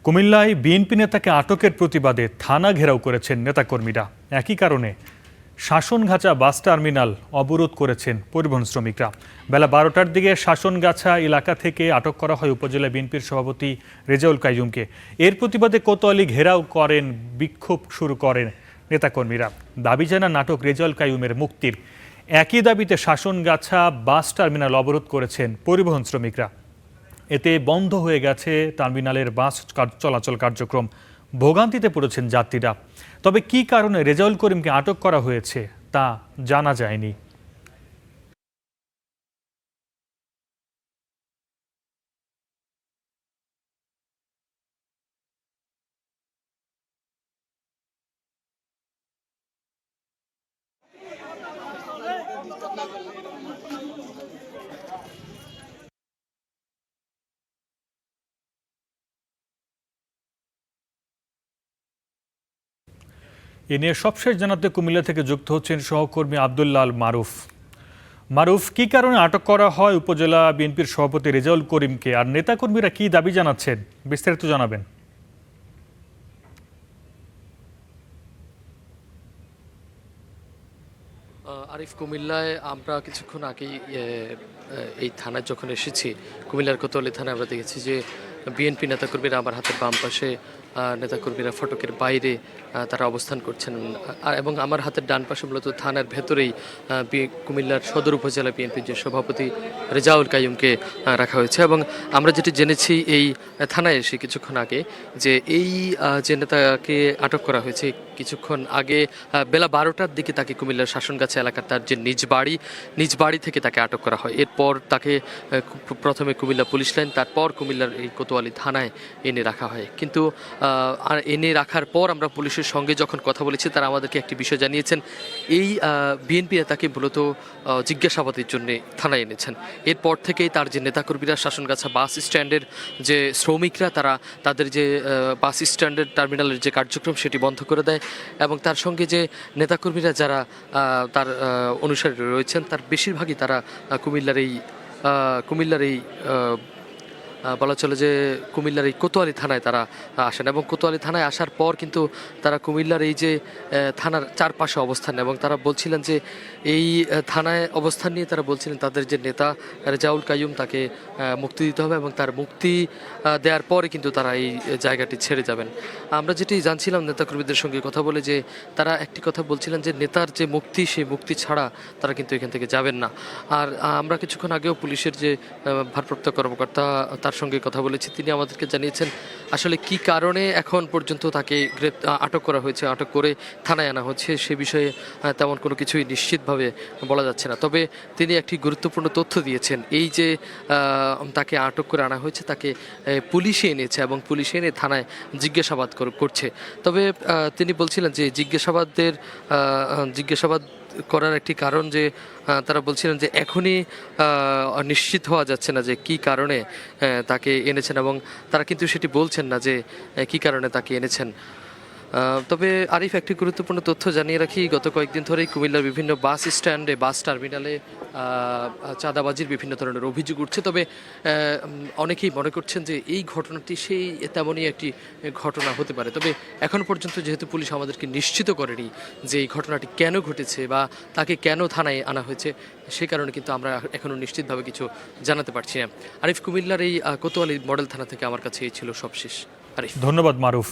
কুমিল্লায় বিএনপি নেতাকে আটকের প্রতিবাদে থানা ঘেরাও করেছেন নেতাকর্মীরা। একই কারণে শাসনগাছা বাস টার্মিনাল অবরোধ করেছেন পরিবহন শ্রমিকরা। বেলা 12টার দিকে শাসনগাছা এলাকা থেকে আটক করা হয় উপজেলা বিএনপির সভাপতি রেজাউল কাইয়ুমকে। এর প্রতিবাদে কোতোয়ালি ঘেরাও করেন, বিক্ষোভ শুরু করেন নেতাকর্মীরা। দাবি জানান নাটক রেজাউল কাইয়ুমের মুক্তির। একই দাবিতে শাসনগাছা বাস টার্মিনাল অবরোধ করেছেন পরিবহন শ্রমিকরা। এতে বন্ধ হয়ে গেছে টার্মিনালের বাস চলাচল কার্যক্রম। ভোগান্তিতে পড়েছেন যাত্রীরা। তবে কী কারণে রেজাউল করিমকে আটক করা হয়েছে তা জানা যায়নি। এ নিয়ে সবশেষ জানাতে কুমিল্লা থেকে যুক্ত হচ্ছেন সহকর্মী আব্দুল্লাহ আল মারুফ। মারুফ, কি কারণে আটক করা হয় উপজেলা বিএনপির সভাপতি রেজাউল করিমকে, আর নেতাকর্মীরা কি দাবি জানাচ্ছেন, বিস্তারিত জানাবেন। আরিফ, কুমিল্লায় আমরা কিছুক্ষণ আগেই এই থানায় যখন এসেছি, কুমিল্লার কোতোয়ালি থানায় আমরা দেখেছি যে বিএনপি নেতাকর্মীরা আমার হাতের বাম পাশে নেতাকর্মীরা ফটকের বাইরে তারা অবস্থান করছেন, এবং আমার হাতের ডান পাশে মূলত থানার ভেতরেই কুমিল্লার সদর উপজেলা বিএনপির যে সভাপতি রেজাউল কাইয়ুমকে রাখা হয়েছে। এবং আমরা যেটি জেনেছি এই থানায় এসে কিছুক্ষণ আগে, যে এই যে নেতাকে আটক করা হয়েছে কিছুক্ষণ আগে বেলা 12টার দিকে তাকে কুমিল্লার শাসনগাছা এলাকার তার যে নিজ বাড়ি থেকে তাকে আটক করা হয়। এরপর তাকে প্রথমে কুমিল্লা পুলিশ লাইন, তারপর কুমিল্লার এই কোতোয়ালি থানায় এনে রাখা হয়। কিন্তু আর এনে রাখার পর আমরা পুলিশের সঙ্গে যখন কথা বলেছি, তারা আমাদেরকে একটি বিষয় জানিয়েছেন, এই বিএনপি তাকে মূলত জিজ্ঞাসাবাদের জন্য থানায় এনেছেন। এরপর থেকেই তার যে নেতাকর্মীরা শাসনগাছা বাস স্ট্যান্ডের যে শ্রমিকরা, তারা তাদের যে বাস স্ট্যান্ডের টার্মিনালের যে কার্যক্রম সেটি বন্ধ করে দেয়, এবং তার সঙ্গে যে নেতাকর্মীরা যারা তার অনুসারী রয়েছেন, তার বেশিরভাগই তারা কুমিল্লার এই বলা চলে যে কুমিল্লার এই কোতোয়ালি থানায় তারা আসেন। এবং কোতোয়ালি থানায় আসার পর কিন্তু তারা কুমিল্লার এই যে থানার চারপাশে অবস্থান, এবং তারা বলছিলেন যে এই থানায় অবস্থান নিয়ে তারা বলছিলেন তাদের যে নেতা রেজাউল কাইয়ুম তাকে মুক্তি দিতে হবে, এবং তার মুক্তি দেওয়ার পরে কিন্তু তারা এই জায়গাটি ছেড়ে যাবেন। আমরা যেটি জানছিলাম নেতাকর্মীদের সঙ্গে কথা বলে, যে তারা একটি কথা বলছিলেন যে নেতার যে মুক্তি, সেই মুক্তি ছাড়া তারা কিন্তু এখান থেকে যাবেন না। আর আমরা কিছুক্ষণ আগেও পুলিশের যে ভারপ্রাপ্ত কর্মকর্তা তার সঙ্গে কথা বলেছি, তিনি আমাদেরকে জানিয়েছেন আসলে কি কারণে এখন পর্যন্ত তাকে আটক করা হয়েছে, আটক করে থানায় আনা হচ্ছে, সে বিষয়ে তেমন কোনো কিছুই নিশ্চিতভাবে বলা যাচ্ছে না। তবে তিনি একটি গুরুত্বপূর্ণ তথ্য দিয়েছেন, এই যে তাকে আটক করে আনা হয়েছে, তাকে পুলিশে এনেছে এবং পুলিশে এনে থানায় জিজ্ঞাসাবাদ করছে। তবে তিনি বলছিলেন যে জিজ্ঞাসাবাদ করার একটি কারণ, যে তারা বলছিলেন যে এখনই নিশ্চিত হওয়া যাচ্ছে না যে কি কারণে তাকে এনেছেন, এবং তারা কিন্তু সেটি বলছেন না যে কি কারণে তাকে এনেছেন। তবে আরিফ, একটি গুরুত্বপূর্ণ তথ্য জানিয়ে রাখি, গত কয়েকদিন ধরেই কুমিল্লার বিভিন্ন বাস স্ট্যান্ডে, বাস টার্মিনালে চাঁদাবাজির বিভিন্ন ধরনের অভিযোগ উঠছে। তবে অনেকেই মনে করছেন যে এই ঘটনাটি সেই তেমনই একটি ঘটনা হতে পারে। তবে এখন পর্যন্ত যেহেতু পুলিশ আমাদেরকে নিশ্চিত করেনি যে এই ঘটনাটি কেন ঘটেছে বা তাকে কেন থানায় আনা হয়েছে, সে কারণে কিন্তু আমরা এখনও নিশ্চিতভাবে কিছু জানাতে পারছি না। আরিফ, কুমিল্লার এই কোতোয়ালি মডেল থানা থেকে আমার কাছে এই ছিল সবশেষ। আরিফ, ধন্যবাদ মারুফ।